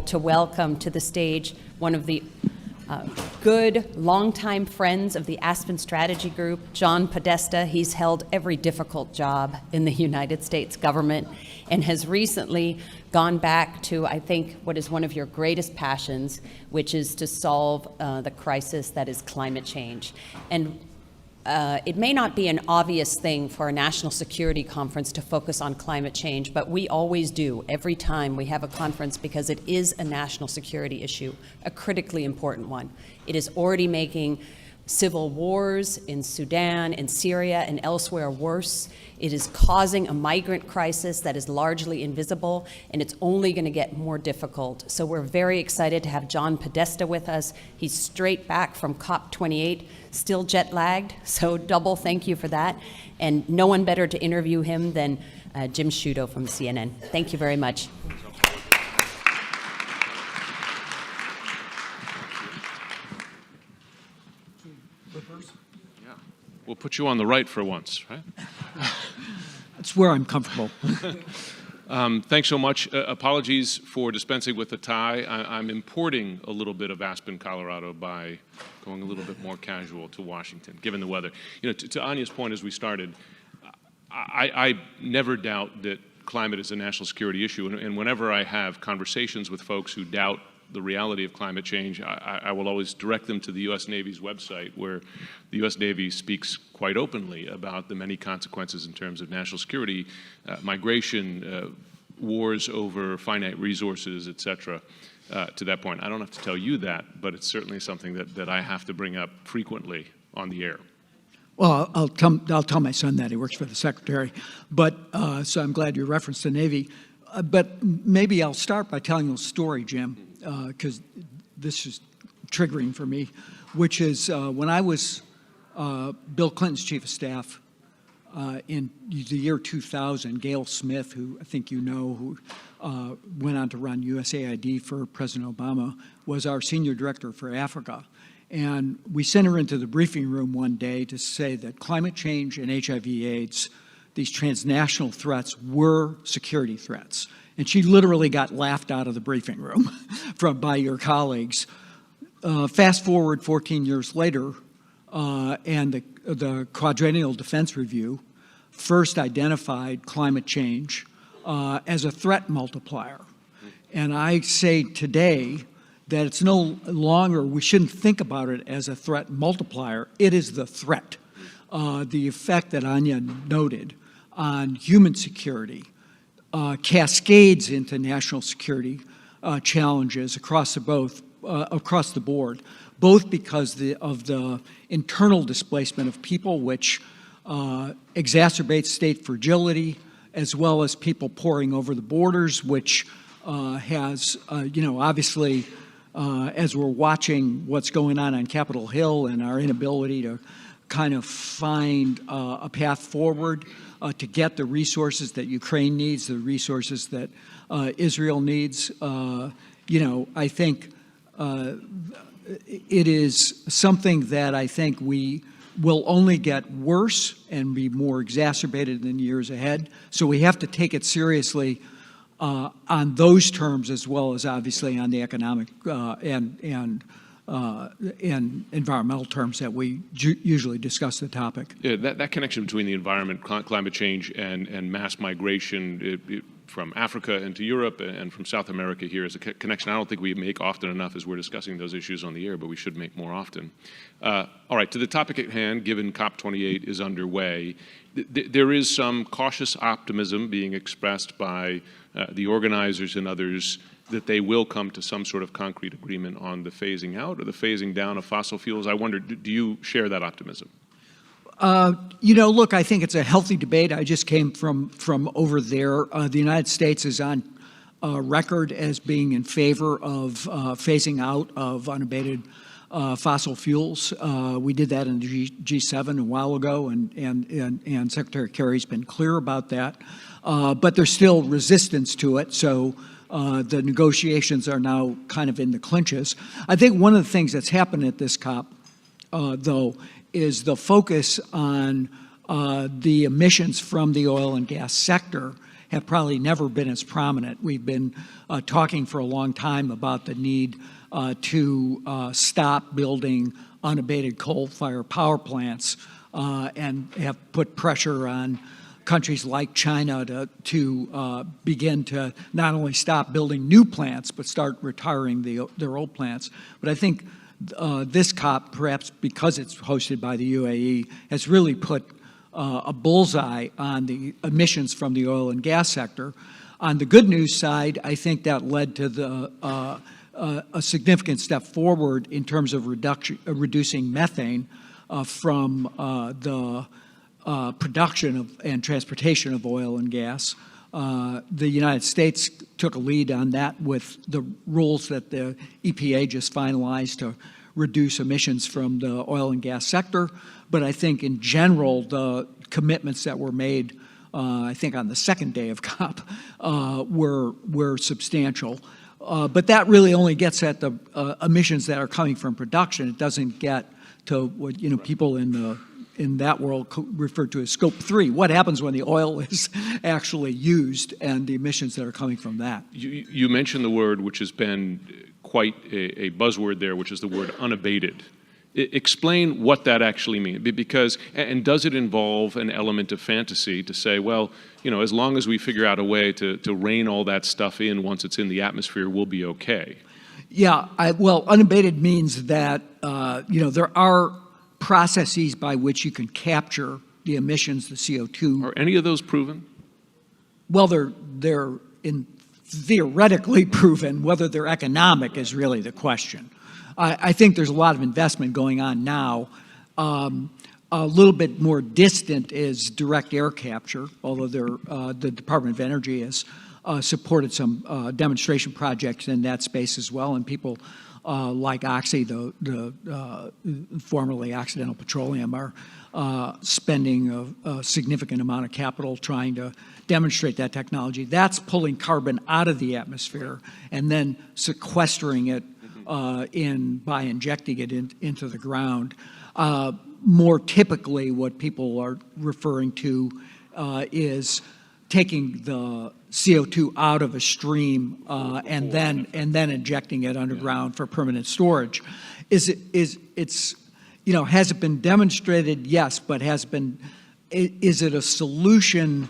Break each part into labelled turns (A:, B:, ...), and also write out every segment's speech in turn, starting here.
A: to welcome to the stage one of the good, longtime friends of the Aspen Strategy Group, John Podesta. He's held every difficult job in the United States government and has recently gone back to, I think, what is one of your greatest passions, which is to solve the crisis that is climate change. And it may not be an obvious thing for a national security conference to focus on climate change, but we always do every time we have a conference because it is a national security issue, a critically important one. It is already making civil wars in Sudan, in Syria, and elsewhere worse. It is causing a migrant crisis that is largely invisible, and it's only going to get more difficult. So we're very excited to have John Podesta with us. He's straight back from COP28, still jet lagged, so double thank you for that. And no one better to interview him than Jim Sciutto from CNN. Thank you very much.
B: We'll put you on the right for once, right?
C: That's where I'm comfortable.
B: Thanks so much. Apologies for dispensing with the tie. I'm importing a little bit of Aspen, Colorado by going a little bit more casual to Washington, given the weather. You know, to Anya's point as we started, I never doubt that climate is a national security issue, and whenever I have conversations with folks who doubt the reality of climate change, I will always direct them to the U.S. Navy's website, where the U.S. Navy speaks quite openly about the many consequences in terms of national security, migration, wars over finite resources, et cetera. To that point, I don't have to tell you that, but it's certainly something that I have to bring up frequently on the air.
C: Well, I'll tell my son that. He works for the secretary. But so I'm glad you referenced the Navy. But maybe I'll start by telling you a story, Jim, because this is triggering for me, which is when I was Bill Clinton's chief of staff in the year 2000, Gail Smith, who I think you know, who went on to run USAID for President Obama, was our senior director for Africa. And we sent her into the briefing room one day to say that climate change and HIV/AIDS, these transnational threats, were security threats. And she literally got laughed out of the briefing room by your colleagues. Fast forward 14 years later, and the Quadrennial Defense Review first identified climate change as a threat multiplier. And I say today that it's no longer, we shouldn't think about it as a threat multiplier. It is the threat. The effect that Anya noted on human security cascades into national security challenges across the board, both because of the internal displacement of people, which exacerbates state fragility, as well as people pouring over the borders, which has, obviously, as we're watching what's going on Capitol Hill and our inability to kind of find a path forward to get the resources that Ukraine needs, the resources that Israel needs. I think it is something that I think we will only get worse and be more exacerbated in the years ahead. So we have to take it seriously on those terms, as well as obviously on the economic and environmental terms that we usually discuss the topic.
B: Yeah, that connection between the environment, climate change, and mass migration from Africa into Europe and from South America here is a connection I don't think we make often enough as we're discussing those issues on the air, but we should make more often. All right, to the topic at hand, given COP28 is underway, there is some cautious optimism being expressed by the organizers and others that they will come to some sort of concrete agreement on the phasing out or the phasing down of fossil fuels. I wonder, do you share that optimism?
C: Look, I think it's a healthy debate. I just came from over there. The United States is on record as being in favor of phasing out of unabated fossil fuels. We did that in the G7 a while ago, and Secretary Kerry's been clear about that. But there's still resistance to it, so the negotiations are now kind of in the clinches. I think one of the things that's happened at this COP, though, is the focus on the emissions from the oil and gas sector have probably never been as prominent. We've been talking for a long time about the need to stop building unabated coal-fired power plants and have put pressure on countries like China to begin to not only stop building new plants, but start retiring their old plants. But I think this COP, perhaps because it's hosted by the UAE, has really put a bullseye on the emissions from the oil and gas sector. On the good news side, I think that led to a significant step forward in terms of reducing methane from the production and transportation of oil and gas. The United States took a lead on that with the rules that the EPA just finalized to reduce emissions from the oil and gas sector. But I think in general, the commitments that were made, I think on the second day of COP, were substantial. But that really only gets at the emissions that are coming from production. It doesn't get to what people in that world refer to as scope 3. What happens when the oil is actually used and the emissions that are coming from that?
B: You mentioned the word which has been quite a buzzword there, which is the word unabated. Explain what that actually means, because, and does it involve an element of fantasy to say, well, as long as we figure out a way to rein all that stuff in once it's in the atmosphere, we'll be okay?
C: Yeah, well, unabated means that, there are processes by which you can capture the emissions, the CO2.
B: Are any of those proven?
C: Well, they're theoretically proven. Whether they're economic is really the question. I think there's a lot of investment going on now. A little bit more distant is direct air capture, although the Department of Energy has supported some demonstration projects in that space as well, and people like Oxy, formerly Occidental Petroleum, are spending a significant amount of capital trying to demonstrate that technology. That's pulling carbon out of the atmosphere and then sequestering it by injecting it into the ground. More typically, what people are referring to is taking the CO2 out of a stream and then injecting it underground for permanent storage. Has it been demonstrated? Yes, but is it a solution?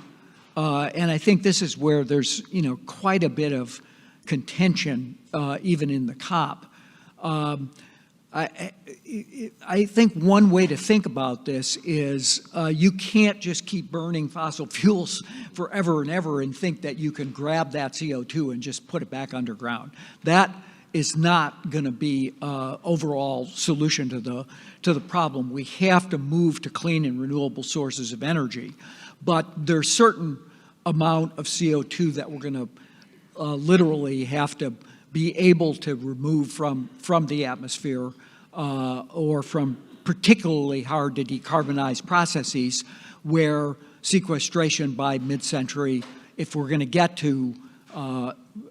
C: And I think this is where there's quite a bit of contention even in the COP. I think one way to think about this is you can't just keep burning fossil fuels forever and ever and think that you can grab that CO2 and just put it back underground. That is not going to be an overall solution to the problem. We have to move to clean and renewable sources of energy, but there's certain amount of CO2 that we're going to literally have to be able to remove from the atmosphere or from particularly hard to decarbonize processes where sequestration by mid-century, if we're going to get to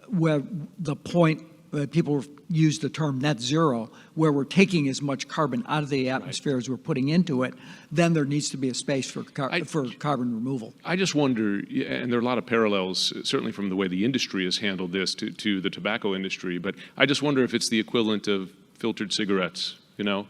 C: where the point, people use the term net zero, where we're taking as much carbon out of the atmosphere as we're putting into it, then there needs to be a space for carbon removal.
B: I just wonder, and there are a lot of parallels, certainly from the way the industry has handled this to the tobacco industry, but I just wonder if it's the equivalent of filtered cigarettes, Well,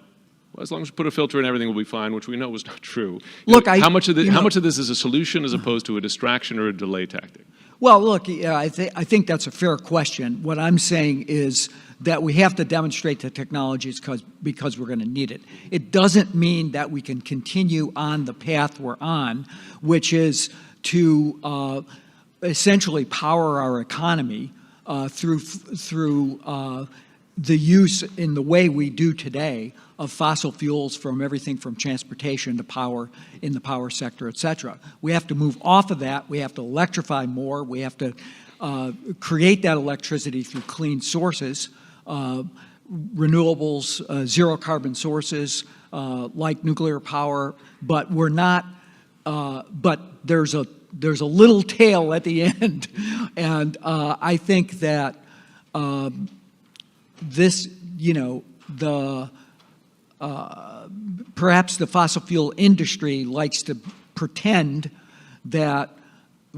B: as long as we put a filter in, everything will be fine, which we know was not true.
C: Look,
B: how much of this is a solution as opposed to a distraction or a delay tactic?
C: Well, look, I think that's a fair question. What I'm saying is that we have to demonstrate the technologies because we're going to need it. It doesn't mean that we can continue on the path we're on, which is to essentially power our economy through the use in the way we do today of fossil fuels, from everything from transportation to power in the power sector, et cetera. We have to move off of that. We have to electrify more. We have to create that electricity through clean sources, renewables, zero carbon sources like nuclear power. But we're not. But there's a little tail at the end, and I think that this, perhaps the fossil fuel industry likes to pretend that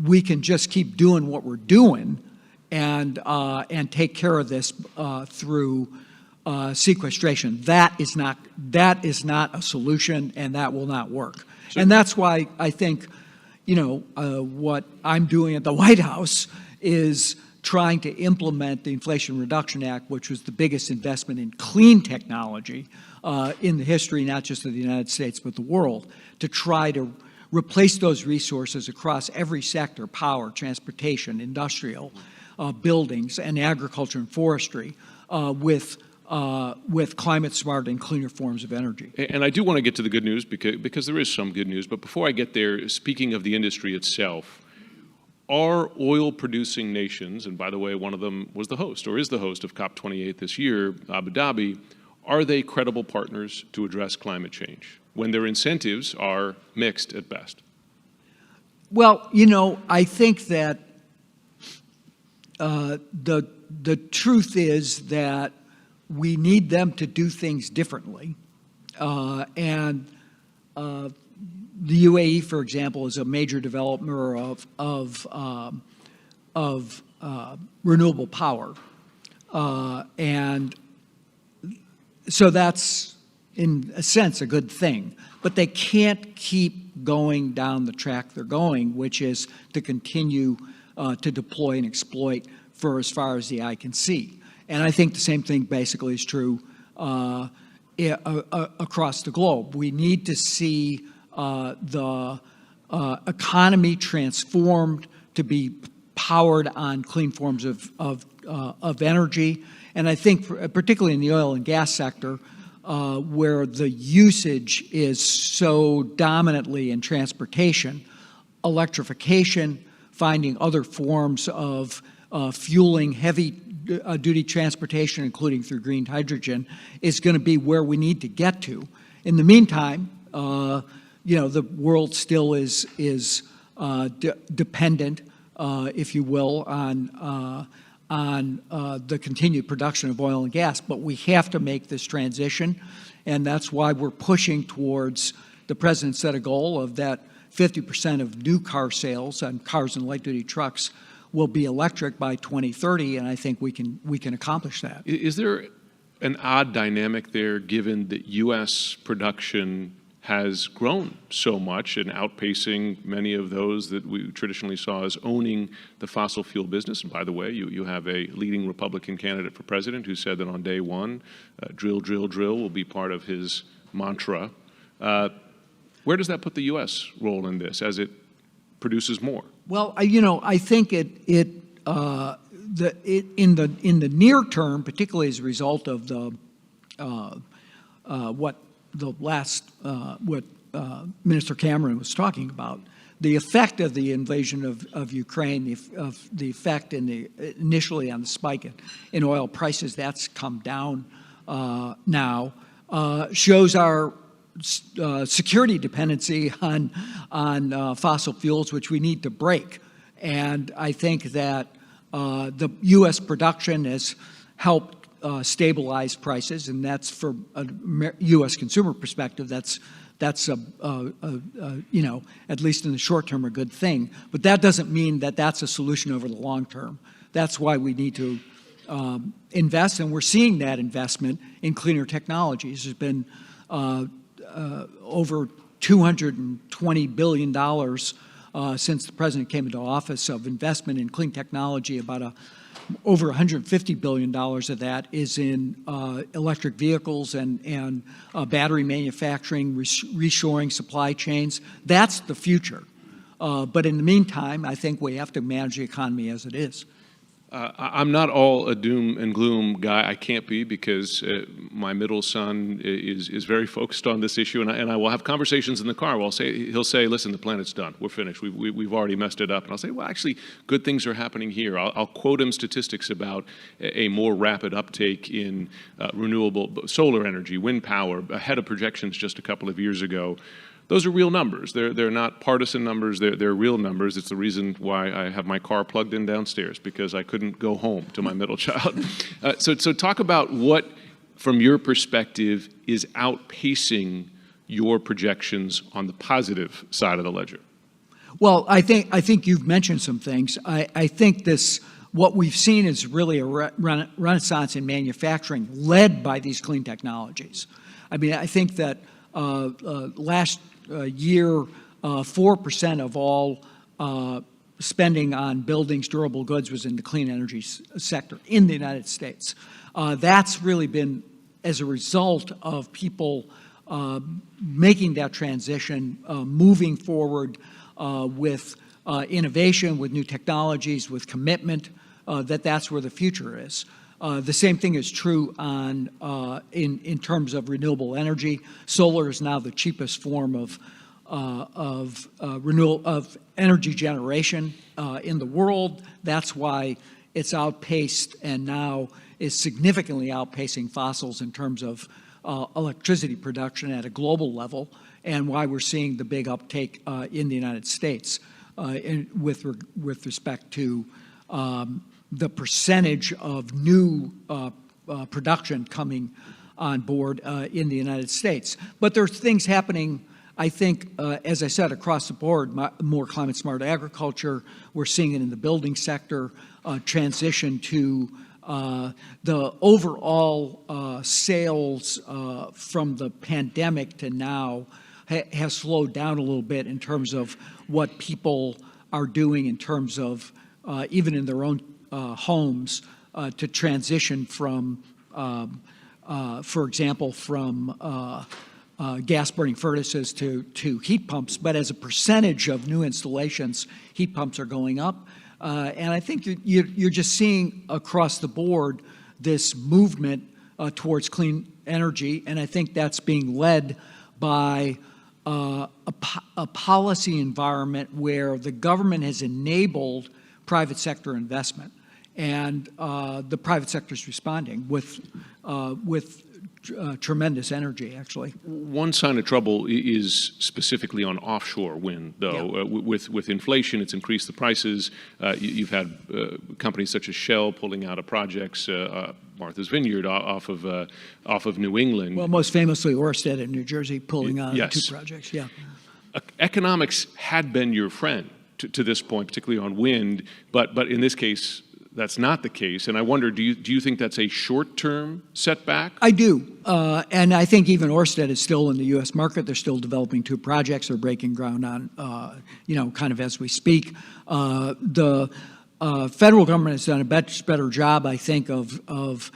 C: we can just keep doing what we're doing and take care of this through sequestration. That is not a solution, and that will not work. Sure. And that's why I think, what I'm doing at the White House is trying to implement the Inflation Reduction Act, which was the biggest investment in clean technology in the history, not just of the United States, but the world, to try to replace those resources across every sector: power, transportation, industrial, buildings, and agriculture and forestry, with climate smart and cleaner forms of energy.
B: And I do want to get to the good news because there is some good news. But before I get there, speaking of the industry itself, are oil-producing nations, and by the way, one of them was the host or is the host of COP28 this year, Abu Dhabi, are they credible partners to address climate change when their incentives are mixed at best?
C: Well, I think that the truth is that we need them to do things differently. And the UAE, for example, is a major developer of renewable power. And so that's, in a sense, a good thing. But they can't keep going down the track they're going, which is to continue to deploy and exploit for as far as the eye can see. And I think the same thing basically is true across the globe. We need to see the economy transformed to be powered on clean forms of energy. And I think particularly in the oil and gas sector, where the usage is so dominantly in transportation, electrification, finding other forms of fueling heavy duty transportation, including through green hydrogen, is going to be where we need to get to. In the meantime, the world still is dependent, if you will, on the continued production of oil and gas. But we have to make this transition, and that's why we're pushing towards, the president set a goal of that 50% of new car sales on cars and light-duty trucks will be electric by 2030, and I think we can accomplish that.
B: Is there an odd dynamic there, given that U.S. production has grown so much and outpacing many of those that we traditionally saw as owning the fossil fuel business? And by the way, you have a leading Republican candidate for president who said that on day one, drill, drill, drill will be part of his mantra. Where does that put the U.S. role in this as it produces more?
C: Well, I think in the near term, particularly as a result of what Minister Cameron was talking about, the effect of the invasion of Ukraine, the effect initially on the spike in oil prices, that's come down now, shows our security dependency on fossil fuels, which we need to break. And I think that the U.S. production has helped stabilize prices, and that's, for a U.S. consumer perspective, that's at least in the short term, a good thing. But that doesn't mean that that's a solution over the long term. That's why we need to invest, and we're seeing that investment in cleaner technologies. There's been over $220 billion since the president came into office of investment in clean technology. About over $150 billion of that is in electric vehicles and battery manufacturing, reshoring supply chains. That's the future. But in the meantime, I think we have to manage the economy as it is.
B: I'm not all a doom and gloom guy. I can't be, because my middle son is very focused on this issue, and I will have conversations in the car. He'll say, "Listen, the planet's done. We're finished. We've already messed it up." And I'll say, "Well, actually, good things are happening here." I'll quote him statistics about a more rapid uptake in renewable solar energy, wind power, ahead of projections just a couple of years ago. Those are real numbers. They're not partisan numbers. They're real numbers. It's the reason why I have my car plugged in downstairs, because I couldn't go home to my middle child. So talk about what, from your perspective, is outpacing your projections on the positive side of the ledger.
C: Well, I think you've mentioned some things. I think what we've seen is really a renaissance in manufacturing led by these clean technologies. I mean, I think that last year, 4% of all spending on buildings, durable goods was in the clean energy sector in the United States. That's really been as a result of people making that transition, moving forward with innovation, with new technologies, with commitment, that's where the future is. The same thing is true in terms of renewable energy. Solar is now the cheapest form of energy generation in the world. That's why it's outpaced and now is significantly outpacing fossils in terms of electricity production at a global level, and why we're seeing the big uptake in the United States with respect to the percentage of new production coming on board in the United States. But there's things happening, I think, as I said, across the board, more climate-smart agriculture. We're seeing it in the building sector, transition to the overall sales from the pandemic to now has slowed down a little bit in terms of what people are doing in terms of even in their own homes to transition from, for example, from gas-burning furnaces to heat pumps. But as a percentage of new installations, heat pumps are going up. And I think you're just seeing across the board this movement towards clean energy, and I think that's being led by a policy environment where the government has enabled private sector investment, and the private sector is responding with tremendous energy, actually.
B: One sign of trouble is specifically on offshore wind, though.
C: Yeah.
B: With inflation, it's increased the prices. You've had companies such as Shell pulling out of projects, Martha's Vineyard off of New England.
C: Well, most famously, Ørsted in New Jersey pulling out
B: Yes.
C: 2 projects. Yeah.
B: Economics had been your friend to this point, particularly on wind, but in this case, that's not the case. And I wonder, do you think that's a short-term setback?
C: I do. And I think even Ørsted is still in the U.S. market. They're still developing 2 projects. They're breaking ground on, kind of as we speak. The federal government has done a better job, I think, of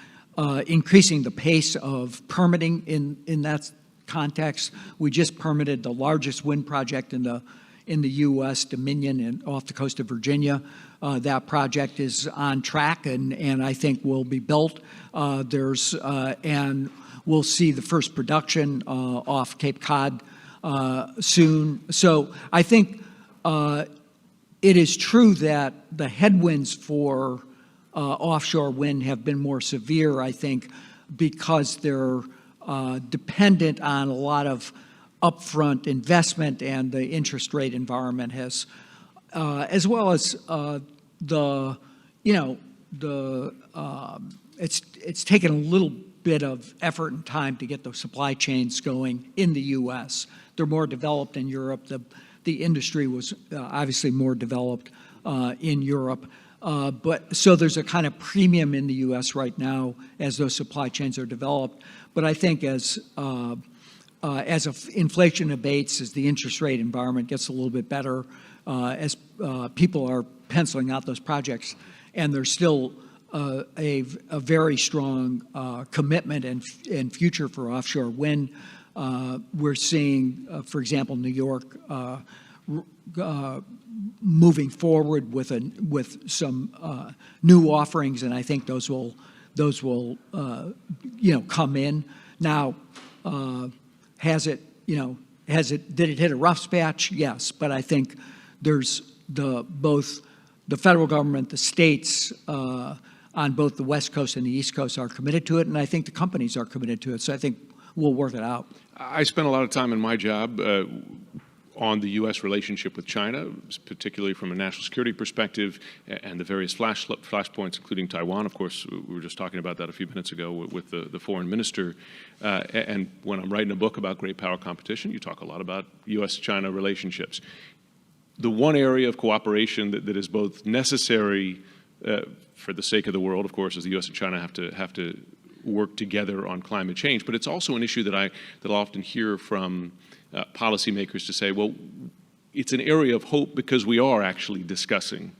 C: increasing the pace of permitting in that context. We just permitted the largest wind project in the U.S., Dominion, off the coast of Virginia. That project is on track and I think will be built. And we'll see the first production off Cape Cod soon. So I think it is true that the headwinds for offshore wind have been more severe, I think, because they're dependent on a lot of upfront investment, and the interest rate environment has, as well as it's taken a little bit of effort and time to get those supply chains going in the U.S. They're more developed in Europe. The industry was obviously more developed in Europe. But so there's a kind of premium in the U.S. right now as those supply chains are developed. But I think as inflation abates, as the interest rate environment gets a little bit better, as people are penciling out those projects, and there's still a very strong commitment and future for offshore wind. We're seeing, for example, New York moving forward with some new offerings, and I think those will come in. Now, did it hit a rough patch? Yes, but I think there's both the federal government, the states on both the West Coast and the East Coast are committed to it, and I think the companies are committed to it. So I think we'll work it out.
B: I spent a lot of time in my job on the U.S. relationship with China, particularly from a national security perspective, and the various flashpoints, including Taiwan. Of course, we were just talking about that a few minutes ago with the foreign minister. And when I'm writing a book about great power competition, you talk a lot about U.S.-China relationships. the one area of cooperation that is both necessary for the sake of the world, of course, as the U.S. and China have to work together on climate change, but it's also an issue that I'll often hear from policymakers to say, well, it's an area of hope because we are actually discussing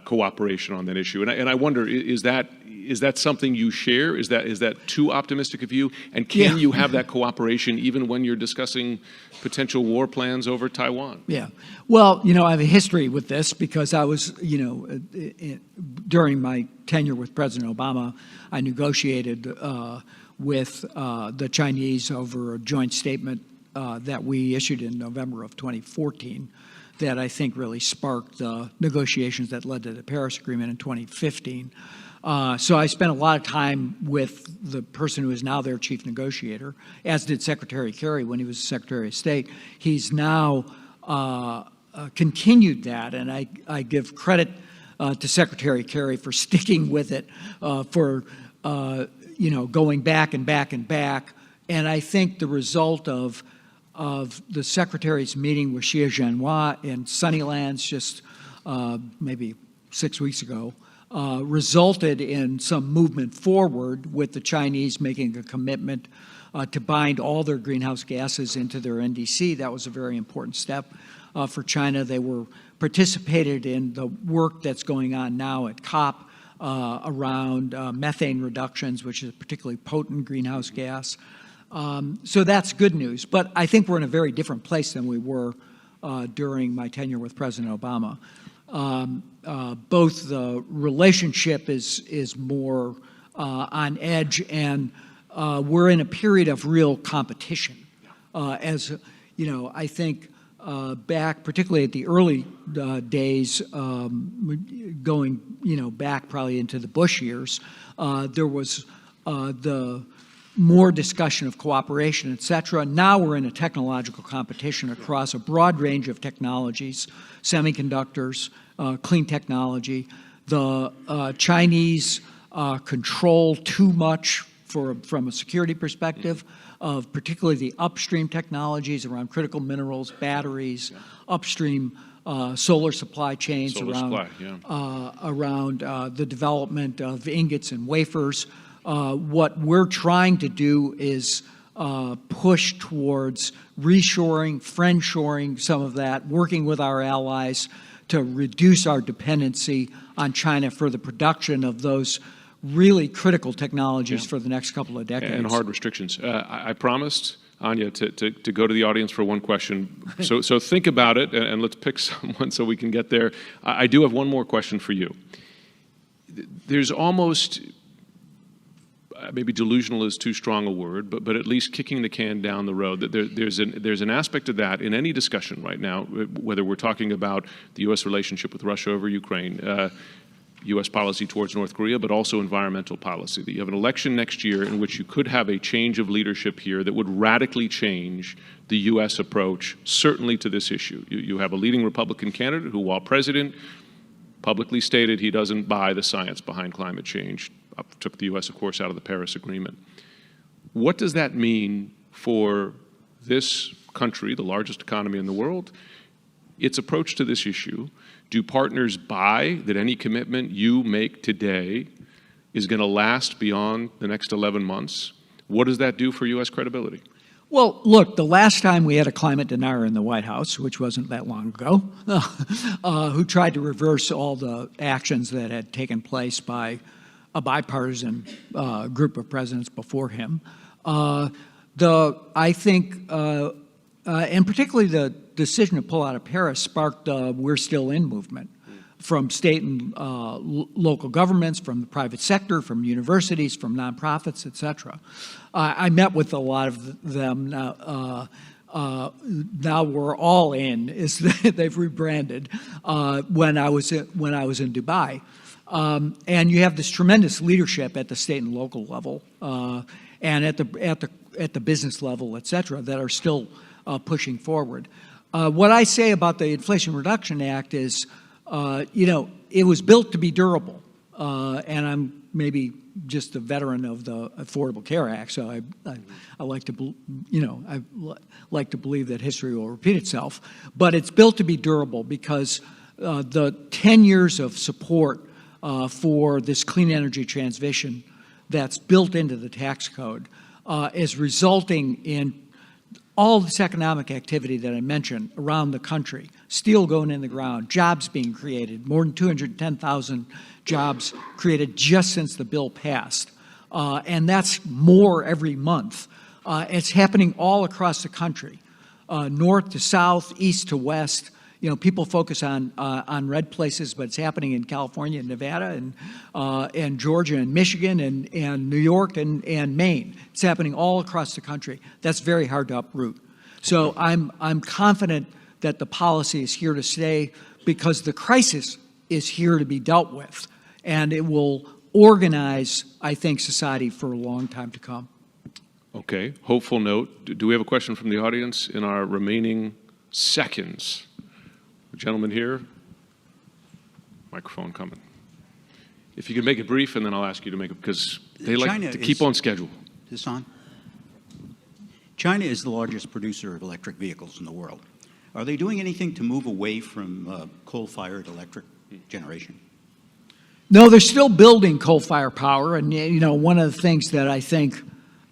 B: cooperation on that issue. And I wonder, is that something you share? Is that too optimistic of you? And can you have that cooperation even when you're discussing potential war plans over Taiwan?
C: Yeah. Well, I have a history with this because I was, during my tenure with President Obama, I negotiated with the Chinese over a joint statement that we issued in November of 2014 that I think really sparked the negotiations that led to the Paris Agreement in 2015. So I spent a lot of time with the person who is now their chief negotiator, as did Secretary Kerry when he was Secretary of State. He's now continued that, and I give credit to Secretary Kerry for sticking with it, for going back and back and back. And I think the result of the Secretary's meeting with Xie Zhenhua in Sunnylands just maybe 6 weeks ago resulted in some movement forward with the Chinese making a commitment to bind all their greenhouse gases into their NDC. That was a very important step for China. They participated in the work that's going on now at COP around methane reductions, which is a particularly potent greenhouse gas. So that's good news. But I think we're in a very different place than we were during my tenure with President Obama. Both the relationship is more on edge, and we're in a period of real competition. As I think back, particularly at the early days, going back probably into the Bush years, there was the more discussion of cooperation, et cetera. Now we're in a technological competition across a broad range of technologies, semiconductors, clean technology. The Chinese control too much from a security perspective of particularly the upstream technologies around critical minerals, batteries, upstream solar supply chains around the development of ingots and wafers. What we're trying to do is push towards reshoring, friendshoring some of that, working with our allies to reduce our dependency on China for the production of those really critical technologies for the next couple of decades.
B: And hard restrictions. I promised, Anya, to go to the audience for one question. So think about it, and let's pick someone so we can get there. I do have one more question for you. There's almost... maybe delusional is too strong a word, but at least kicking the can down the road. There's an aspect of that in any discussion right now, whether we're talking about the U.S. relationship with Russia over Ukraine, U.S. policy towards North Korea, but also environmental policy. That you have an election next year in which you could have a change of leadership here that would radically change the U.S. approach, certainly to this issue. You have a leading Republican candidate who, while president, publicly stated he doesn't buy the science behind climate change. Took the U.S., of course, out of the Paris Agreement. What does that mean for this country, the largest economy in the world, its approach to this issue? Do partners buy that any commitment you make today is going to last beyond the next 11 months? What does that do for U.S. credibility?
C: Well, look, the last time we had a climate denier in the White House, which wasn't that long ago, who tried to reverse all the actions that had taken place by a bipartisan group of presidents before him. I think, and particularly the decision to pull out of Paris sparked the We're Still In movement from state and local governments, from the private sector, from universities, from nonprofits, et cetera. I met with a lot of them now. Now we're all in, is they've rebranded, when I was in Dubai. And you have this tremendous leadership at the state and local level, and at the business level, et cetera, that are still pushing forward. What I say about the Inflation Reduction Act is, it was built to be durable, and I'm maybe just a veteran of the Affordable Care Act, so I like to, like to believe that history will repeat itself. But it's built to be durable because the 10 years of support for this clean energy transition that's built into the tax code is resulting in all this economic activity that I mentioned around the country, steel going in the ground, jobs being created, more than 210,000 jobs created just since the bill passed. And that's more every month. It's happening all across the country, north to south, east to west. People focus on red places, but it's happening in California and Nevada and Georgia and Michigan and New York and Maine. It's happening all across the country. That's very hard to uproot. So I'm confident that the policy is here to stay because the crisis is here to be dealt with, and it will organize, I think, society for a long time to come.
B: Okay, hopeful note. Do we have a question from the audience in our remaining seconds? Gentleman here, microphone coming. If you could make it brief, and then I'll ask you to make it, because they like to keep on schedule.
D: Is this on? China is the largest producer of electric vehicles in the world. Are they doing anything to move away from coal-fired electric generation?
C: No, they're still building coal-fired power, and one of the things that I think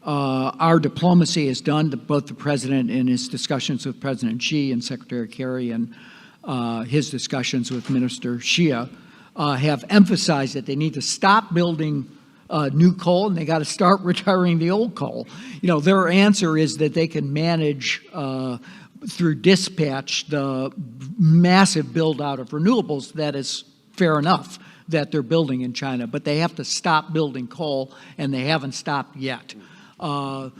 C: our diplomacy has done, both the president in his discussions with President Xi and Secretary Kerry and his discussions with Minister Xia, have emphasized that they need to stop building new coal and they got to start retiring the old coal. Their answer is that they can manage through dispatch the massive build out of renewables. That is fair enough that they're building in China, but they have to stop building coal, and they haven't stopped yet. And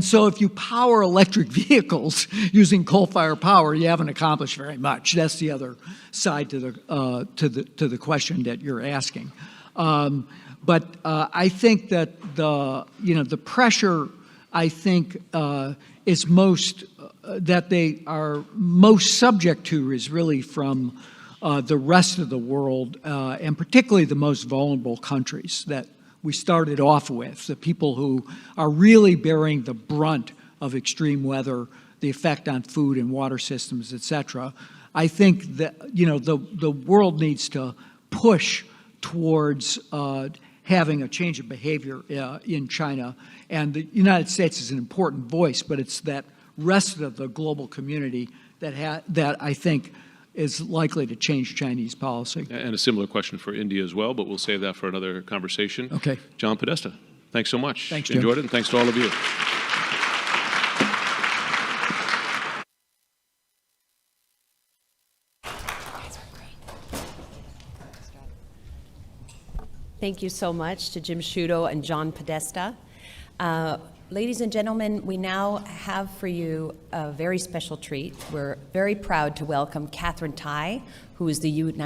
C: so if you power electric vehicles using coal-fired power, you haven't accomplished very much. That's the other side to the question that you're asking. But I think that the pressure, I think, is most that they are most subject to is really from the rest of the world, and particularly the most vulnerable countries that we started off with, the people who are really bearing the brunt of extreme weather, the effect on food and water systems, et cetera. I think that the world needs to push towards having a change of behavior in China, and the United States is an important voice, but it's that rest of the global community that I think is likely to change Chinese policy.
B: And a similar question for India as well, but we'll save that for another conversation.
C: Okay.
B: John Podesta, thanks so much.
C: Thanks, Jim.
B: Enjoyed it, and thanks to all of you.
A: Thank you so much to Jim Sciutto and John Podesta. Ladies and gentlemen, we now have for you a very special treat. We're very proud to welcome Catherine Tai, who is the United